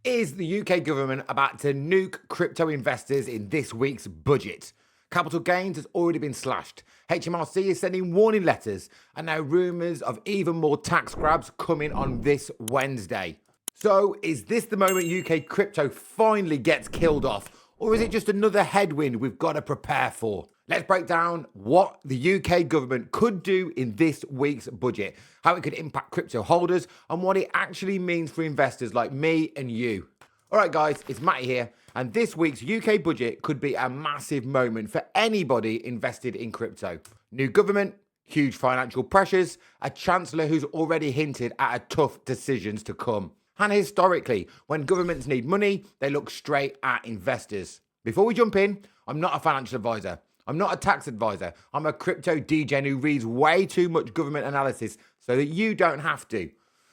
Is the UK government about to nuke crypto investors in this week's budget? Capital gains has already been slashed. HMRC is sending warning letters, and now rumours of even more tax grabs coming on this Wednesday. So, is this the moment UK crypto finally gets killed off, or is it just another headwind we've got to prepare for? Let's break down what the UK government could do in this week's budget, how it could impact crypto holders, and what it actually means for investors like me and you. All right, guys, it's Matty here, and this week's UK budget could be a massive moment for anybody invested in crypto. New government, huge financial pressures, a chancellor who's already hinted at a tough decisions to come. And historically, when governments need money, they look straight at investors. Before we jump in, I'm not a financial advisor. I'm not a tax advisor. I'm a crypto degen who reads way too much government analysis so that you don't have to.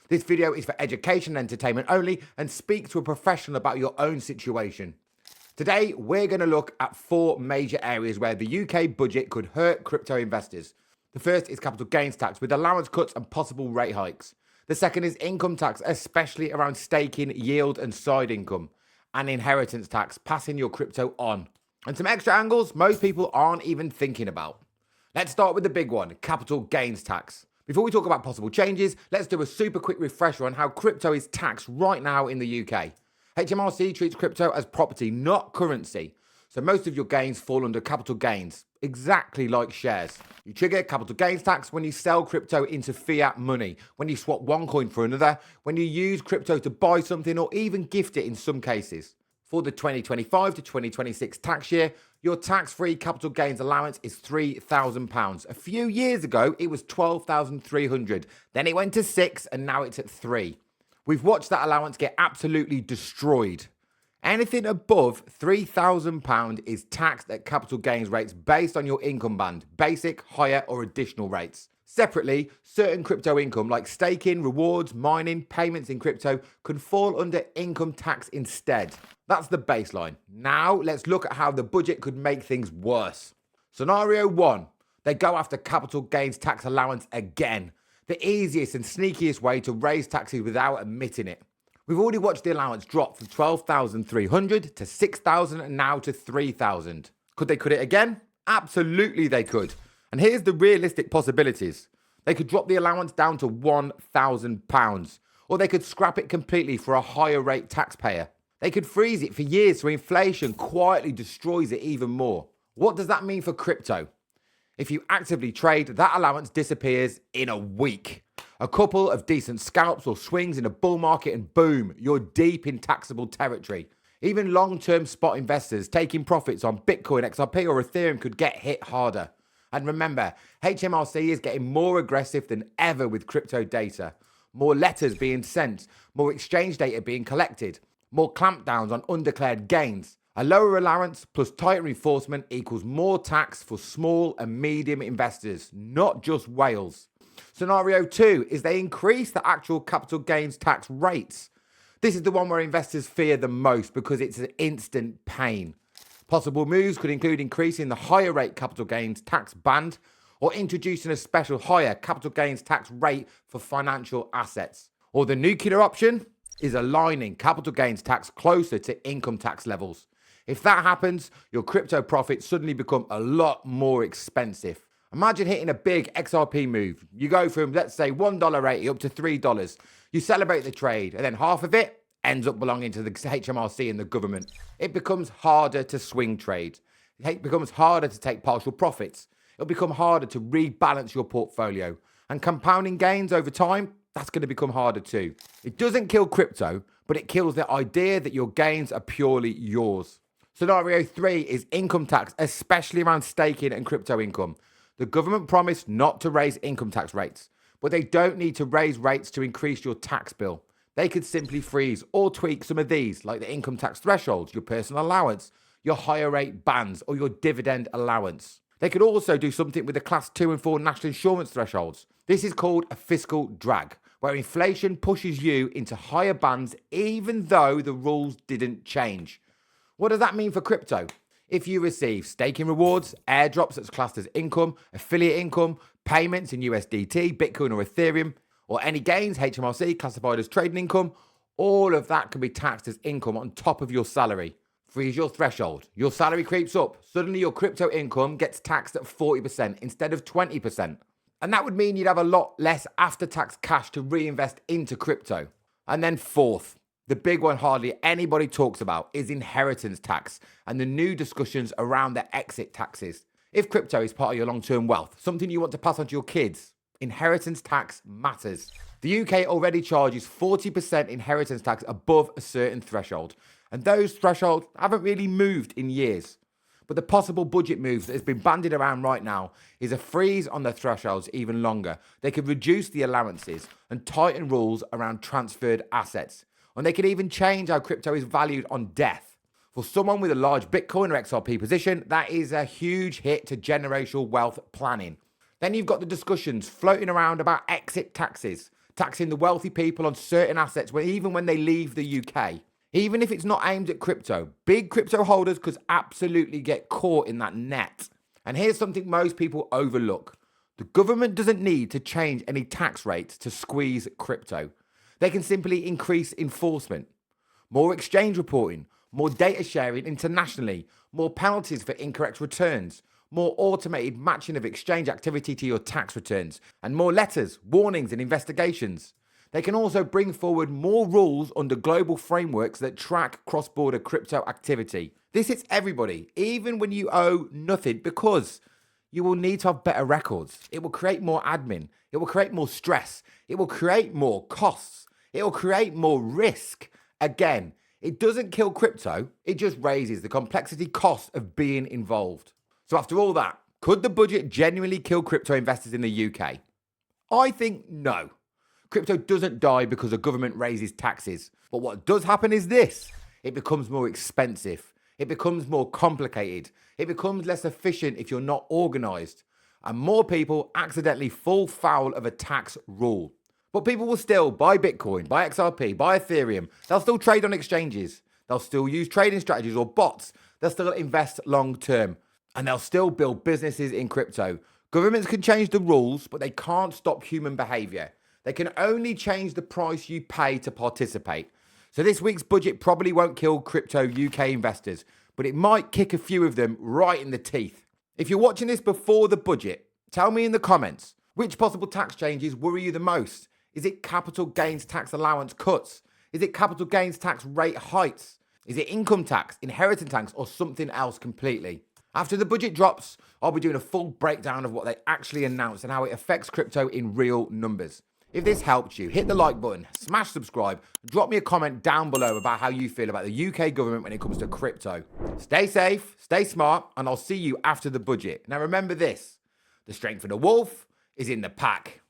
This video is for education and entertainment only and speaks to a professional about your own situation. Today, we're going to look at 4 major areas where the UK budget could hurt crypto investors. The first is capital gains tax with allowance cuts and possible rate hikes. The second is income tax, especially around staking, yield and side income. And inheritance tax, passing your crypto on. And some extra angles most people aren't even thinking about. Let's start with the big one, capital gains tax. Before we talk about possible changes, let's do a super quick refresher on how crypto is taxed right now in the UK. HMRC treats crypto as property, not currency. So most of your gains fall under capital gains, exactly like shares. You trigger capital gains tax when you sell crypto into fiat money, when you swap one coin for another, when you use crypto to buy something or even gift it in some cases. For the 2025 to 2026 tax year, your tax-free capital gains allowance is £3,000. A few years ago, it was £12,300. Then it went to 6 and now it's at 3. We've watched that allowance get absolutely destroyed. Anything above £3,000 is taxed at capital gains rates based on your income band, basic, higher or additional rates. Separately, certain crypto income like staking, rewards, mining, payments in crypto can fall under income tax instead. That's the baseline. Now let's look at how the budget could make things worse. Scenario 1, they go after capital gains tax allowance again. The easiest and sneakiest way to raise taxes without admitting it. We've already watched the allowance drop from £12,300 to £6,000 and now to £3,000. Could they cut it again? Absolutely they could. And here's the realistic possibilities. They could drop the allowance down to £1,000, or they could scrap it completely for a higher rate taxpayer. They could freeze it for years so inflation quietly destroys it even more. What does that mean for crypto? If you actively trade, that allowance disappears in a week. A couple of decent scalps or swings in a bull market and boom, you're deep in taxable territory. Even long-term spot investors taking profits on Bitcoin, XRP or Ethereum could get hit harder. And remember, HMRC is getting more aggressive than ever with crypto data. More letters being sent, more exchange data being collected, more clampdowns on undeclared gains. A lower allowance plus tighter enforcement equals more tax for small and medium investors, not just whales. Scenario 2 is they increase the actual capital gains tax rates. This is the one where investors fear the most because it's an instant pain. Possible moves could include increasing the higher rate capital gains tax band or introducing a special higher capital gains tax rate for financial assets. Or the nuclear option is aligning capital gains tax closer to income tax levels. If that happens, your crypto profits suddenly become a lot more expensive. Imagine hitting a big XRP move. You go from, let's say, $1.80 up to $3. You celebrate the trade, and then half of it ends up belonging to the HMRC and the government. It becomes harder to swing trade. It becomes harder to take partial profits. It'll become harder to rebalance your portfolio. And compounding gains over time, that's going to become harder too. It doesn't kill crypto, but it kills the idea that your gains are purely yours. Scenario 3 is income tax, especially around staking and crypto income. The government promised not to raise income tax rates, but they don't need to raise rates to increase your tax bill. They could simply freeze or tweak some of these, like the income tax thresholds, your personal allowance, your higher rate bands, or your dividend allowance. They could also do something with the class 2 and 4 national insurance thresholds. This is called a fiscal drag, where inflation pushes you into higher bands even though the rules didn't change. What does that mean for crypto? If you receive staking rewards, airdrops that's classed as income, affiliate income, payments in USDT, Bitcoin or Ethereum, or any gains HMRC classified as trading income, All of that can be taxed as income on top of your salary. Freeze your threshold. Your salary creeps up. Suddenly your crypto income gets taxed at 40% instead of 20%. And that would mean you'd have a lot less after-tax cash to reinvest into crypto. And then fourth, the big one hardly anybody talks about is inheritance tax and the new discussions around the exit taxes. If crypto is part of your long-term wealth, something you want to pass on to your kids, inheritance tax matters. The UK already charges 40% inheritance tax above a certain threshold, and those thresholds haven't really moved in years. But the possible budget moves that has been bandied around right now is a freeze on the thresholds even longer. They could reduce the allowances and tighten rules around transferred assets. And they could even change how crypto is valued on death. For someone with a large Bitcoin or XRP position, that is a huge hit to generational wealth planning. Then you've got the discussions floating around about exit taxes, taxing the wealthy people on certain assets even when they leave the UK. Even if it's not aimed at crypto, big crypto holders could absolutely get caught in that net. And here's something most people overlook. The government doesn't need to change any tax rates to squeeze crypto. They can simply increase enforcement, more exchange reporting, more data sharing internationally, more penalties for incorrect returns, more automated matching of exchange activity to your tax returns, and more letters, warnings, and investigations. They can also bring forward more rules under global frameworks that track cross-border crypto activity. This hits everybody, even when you owe nothing, because you will need to have better records. It will create more admin. It will create more stress. It will create more costs. It will create more risk. Again, it doesn't kill crypto. It just raises the complexity cost of being involved. So after all that, could the budget genuinely kill crypto investors in the UK? I think no. Crypto doesn't die because a government raises taxes. But what does happen is this. It becomes more expensive. It becomes more complicated. It becomes less efficient if you're not organised. And more people accidentally fall foul of a tax rule. But people will still buy Bitcoin, buy XRP, buy Ethereum. They'll still trade on exchanges. They'll still use trading strategies or bots. They'll still invest long term. And they'll still build businesses in crypto. Governments can change the rules, but they can't stop human behaviour. They can only change the price you pay to participate. So this week's budget probably won't kill crypto UK investors, but it might kick a few of them right in the teeth. If you're watching this before the budget, tell me in the comments, which possible tax changes worry you the most? Is it capital gains tax allowance cuts? Is it capital gains tax rate hikes? Is it income tax, inheritance tax, or something else completely? After the budget drops, I'll be doing a full breakdown of what they actually announced and how it affects crypto in real numbers. If this helped you, hit the like button, smash subscribe, and drop me a comment down below about how you feel about the UK government when it comes to crypto. Stay safe, stay smart, and I'll see you after the budget. Now remember this, the strength of the wolf is in the pack.